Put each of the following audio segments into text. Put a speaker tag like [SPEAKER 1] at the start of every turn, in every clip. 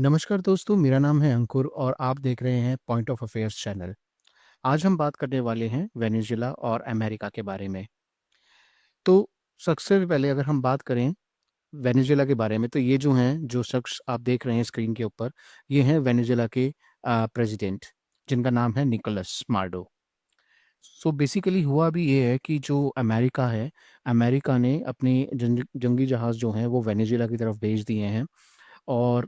[SPEAKER 1] नमस्कार दोस्तों, मेरा नाम है अंकुर और आप देख रहे हैं पॉइंट ऑफ अफेयर्स चैनल। आज हम बात करने वाले हैं वेनेजुएला और अमेरिका के बारे में। तो सबसे पहले अगर हम बात करें वेनेजुएला के बारे में, तो ये जो हैं, जो शख्स आप देख रहे हैं स्क्रीन के ऊपर, ये हैं वेनेजुएला के प्रेसिडेंट, जिनका नाम है निकोलस माडुरो। सो बेसिकली हुआ भी ये है कि जो अमेरिका है, अमेरिका ने अपने जंगी जहाज़ जो हैं, वो वेनेजुएला की तरफ भेज दिए हैं और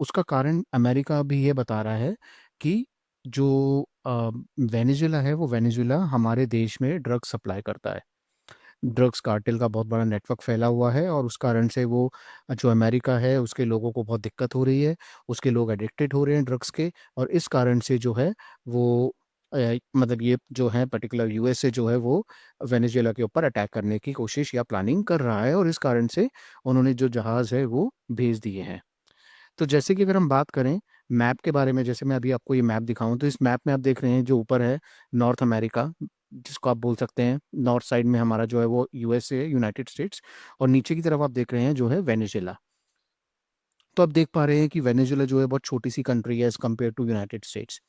[SPEAKER 1] उसका कारण अमेरिका भी ये बता रहा है कि जो वेनेजुएला है, वो वेनेजुएला हमारे देश में ड्रग्स सप्लाई करता है। ड्रग्स कार्टेल का बहुत बड़ा नेटवर्क फैला हुआ है और उस कारण से वो जो अमेरिका है, उसके लोगों को बहुत दिक्कत हो रही है। उसके लोग एडिक्टेड हो रहे हैं ड्रग्स के और इस कारण से जो है वो मतलब ये जो है पर्टिकुलर यूएसए जो है वो वेनेजुएला के ऊपर अटैक करने की कोशिश या प्लानिंग कर रहा है और इस कारण से उन्होंने जो जहाज़ है, वो भेज दिए हैं। तो जैसे कि अगर हम बात करें मैप के बारे में, जैसे मैं अभी आपको ये मैप दिखाऊँ, तो इस मैप में आप देख रहे हैं जो ऊपर है नॉर्थ अमेरिका, जिसको आप बोल सकते हैं नॉर्थ साइड में हमारा जो है वो यूएसए, यूनाइटेड स्टेट्स, और नीचे की तरफ आप देख रहे हैं जो है वेनेजुएला। तो आप देख पा रहे हैं कि वेनेजुएला जो है बहुत छोटी-सी कंट्री है as compare to United States.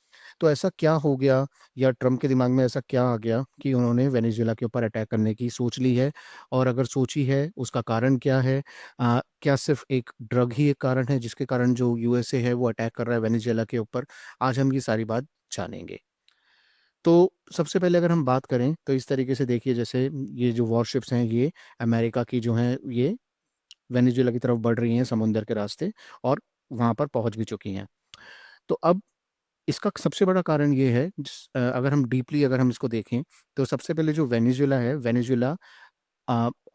[SPEAKER 1] तो ऐसा क्या हो गया या ट्रम्प के दिमाग में ऐसा क्या आ गया कि उन्होंने वेनेजुएला के ऊपर अटैक करने की सोच ली है? और अगर सोची है, उसका कारण क्या है? क्या सिर्फ़ एक ड्रग ही एक कारण है जिसके कारण जो यूएसए है वो अटैक कर रहा है वेनेजुएला के ऊपर? आज हम ये सारी बात जानेंगे। तो सबसे पहले अगर हम बात करें तो इस तरीके से देखिए, जैसे ये जो वॉरशिप्स हैं, ये अमेरिका की जो हैं, ये वेनेजुएला की तरफ बढ़ रही हैं समुंदर के रास्ते और वहाँ पर पहुँच भी चुकी हैं। तो अब इसका सबसे बड़ा कारण ये है, अगर हम डीपली अगर हम इसको देखें, तो सबसे पहले जो वेनेजुएला है, वेनेजुएला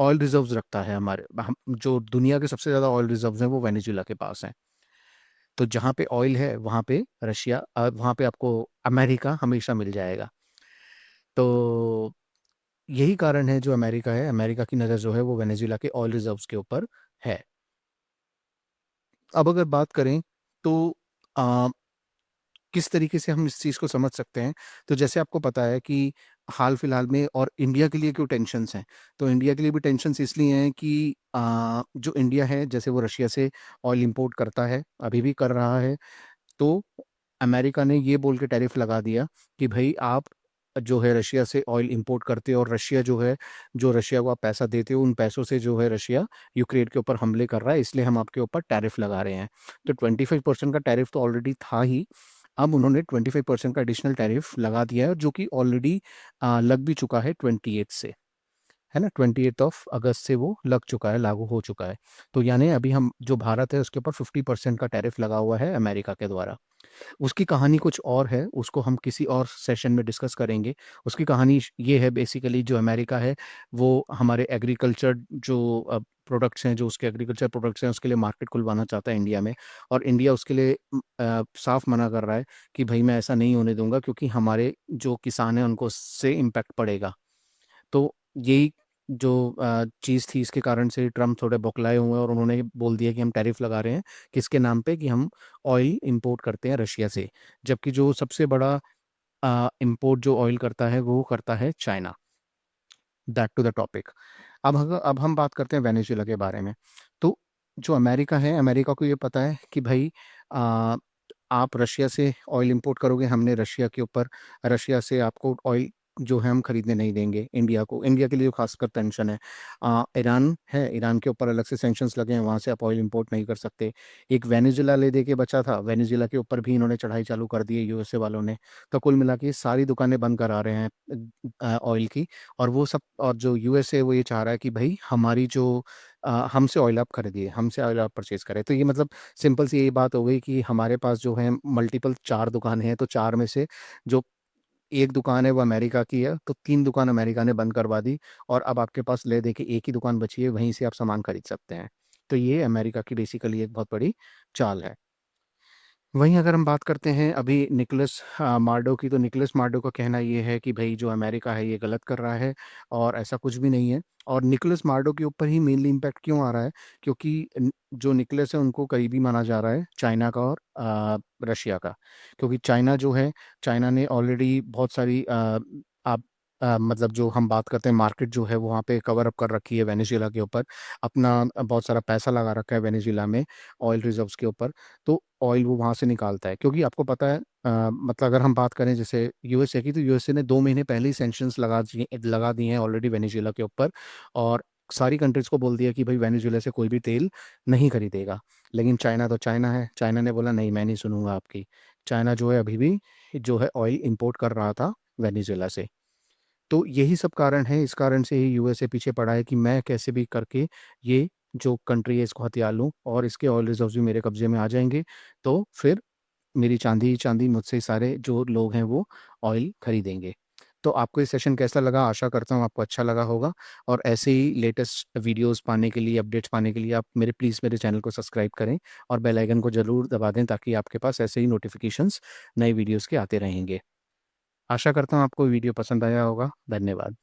[SPEAKER 1] ऑयल रिज़र्व्स रखता है। हमारे हम जो दुनिया के सबसे ज़्यादा ऑयल रिज़र्व्स हैं, वो वेनेजुएला के पास हैं। तो जहाँ पे ऑयल है, वहाँ पे वहाँ पे आपको अमेरिका हमेशा मिल जाएगा। तो यही कारण है जो अमेरिका है, अमेरिका की नज़र जो है वो वेनेजुएला के ऑयल रिज़र्व्स के ऊपर है। अब अगर बात करें तो अ, किस तरीके से हम इस चीज़ को समझ सकते हैं, तो जैसे आपको पता है कि हाल-फिलहाल में और इंडिया के लिए क्यों टेंशन्स हैं, तो इंडिया के लिए भी टेंशन्स इसलिए हैं कि जो इंडिया है, जैसे वो रशिया से ऑयल इम्पोर्ट करता है, अभी भी कर रहा है, तो अमेरिका ने ये बोल के टैरिफ लगा दिया कि भई आप जो है रशिया से ऑयल इम्पोर्ट करते हो और रशिया जो है, जो रशिया को आप पैसा देते हो, उन पैसों से जो है रशिया यूक्रेन के ऊपर हमले कर रहा है, इसलिए हम आपके ऊपर टैरिफ लगा रहे हैं। तो 25% का टैरिफ तो ऑलरेडी था ही, अब उन्होंने 25% का एडिशनल टैरिफ लगा दिया है, जो कि ऑलरेडी लग भी चुका है 28 से। है ना? 28th ऑफ अगस्त से वो लग चुका है, लागू हो चुका है। तो यानी अभी हम जो भारत है, उसके ऊपर 50% का टैरिफ लगा हुआ है अमेरिका के द्वारा। उसकी कहानी कुछ और है, उसको हम किसी और सेशन में डिस्कस करेंगे। उसकी कहानी ये है, बेसिकली जो अमेरिका है, वो हमारे एग्रीकल्चर जो प्रोडक्ट्स हैं, जो उसके एग्रीकल्चर प्रोडक्ट्स हैं, उसके लिए मार्केट खुलवाना चाहता है इंडिया में, और इंडिया उसके लिए साफ मना कर रहा है कि भई मैं ऐसा नहीं होने दूँगा, क्योंकि हमारे जो किसान हैं उनको उससे इम्पैक्ट पड़ेगा। तो यही जो चीज़ थी, इसके कारण से ट्रम्प थोड़े बौखलाए हुए हैं और उन्होंने बोल दिया कि हम टैरिफ लगा रहे हैं, किसके नाम पे, कि हम ऑयल इम्पोर्ट करते हैं रशिया से। जबकि जो सबसे बड़ा इम्पोर्ट जो ऑयल करता है, वो करता है China. That to the topic. अब हम बात करते हैं वेनेजुएला के बारे में। तो जो अमेरिका है, अमेरिका को ये पता है कि भई अ, आप रशिया से ऑयल इम्पोर्ट करोगे, हमने रशिया से आपको ऑयल जो है हम खरीदने नहीं देंगे इंडिया को। इंडिया के लिए खासकर टेंशन है। ईरान है, ईरान के ऊपर अलग से सैंक्शंस लगे हैं, वहाँ से आप ऑयल इम्पोर्ट नहीं कर सकते। एक वेनेजुएला ले दे के बचा था, वेनेजुएला के ऊपर भी इन्होंने चढ़ाई चालू कर दी है यूएसए वालों ने। तो कुल मिला के सारी दुकानें बंद करा रहे हैं ऑयल की। और वो सब, और जो यूएसए वो ये चाह रहा है कि भई हमारी जो हमसे ऑयल आप खरीदिए, हमसे ऑयल आप परचेज़ करें। तो ये मतलब सिंपल सी यही बात हो गई कि हमारे पास जो है मल्टीपल 4 दुकानें हैं, तो 4 में से जो 1 दुकान है वो अमेरिका की है, तो 3 दुकान अमेरिका ने बंद करवा दी और अब आपके पास ले दे के 1 ही दुकान बची है, वहीं से आप सामान खरीद सकते हैं। तो ये अमेरिका की बेसिकली एक बहुत बड़ी चाल है। वहीं अगर हम बात करते हैं अभी निकोलस मार्डो की, तो निकोलस मार्डो का कहना ये है कि भई जो अमेरिका है ये गलत कर रहा है और ऐसा कुछ भी नहीं है। और निकोलस मार्डो के ऊपर ही मेनली इम्पैक्ट क्यों आ रहा है? क्योंकि जो निकोलस है उनको करीबी माना जा रहा है चाइना का और रशिया का। क्योंकि चाइना जो है, चाइना ने ऑलरेडी बहुत सारी आप मतलब जो हम बात करते हैं मार्केट जो है वो वहाँ पे कवर अप कर रखी है वेनेजुएला के ऊपर। अपना बहुत सारा पैसा लगा रखा है वेनेजुएला में ऑयल रिज़र्व्स के ऊपर, तो ऑयल वो वहाँ से निकालता है। क्योंकि आपको पता है मतलब अगर हम बात करें जैसे यूएसए की, तो यूएसए ने 2 महीने पहले ही सैंक्शंस लगा दिए हैं ऑलरेडी वेनेजुएला के ऊपर, और सारी कंट्रीज़ को बोल दिया कि भई वेनेजुएला से कोई भी तेल नहीं खरीदेगा। लेकिन चाइना तो चाइना है, चाइना ने बोला नहीं मैं नहीं सुनूँगा आपकी। चाइना जो है अभी भी जो है ऑयल इम्पोर्ट कर रहा था वेनेजुएला से। तो यही सब कारण है, इस कारण से ही यूएसए पीछे पड़ा है कि मैं कैसे भी करके ये जो कंट्री है इसको हथिया लूँ और इसके ऑयल रिज़र्व्स भी मेरे कब्ज़े में आ जाएँगे, तो फिर मेरी चाँदी ही चाँदी, मुझसे सारे जो लोग हैं वो ऑयल खरीदेंगे। तो आपको ये सेशन कैसा लगा? आशा करता हूँ आपको अच्छा लगा होगा, और ऐसे ही लेटेस्ट वीडियोज़ पाने के लिए, अपडेट्स पाने के लिए आप मेरे चैनल को सब्सक्राइब करें और बेल आइकन को ज़रूर दबा दें, ताकि आपके पास ऐसे ही नोटिफ़िकेशंस नए वीडियोज़ के आते रहेंगे। आशा करता हूँ आपको वीडियो पसंद आया होगा। धन्यवाद।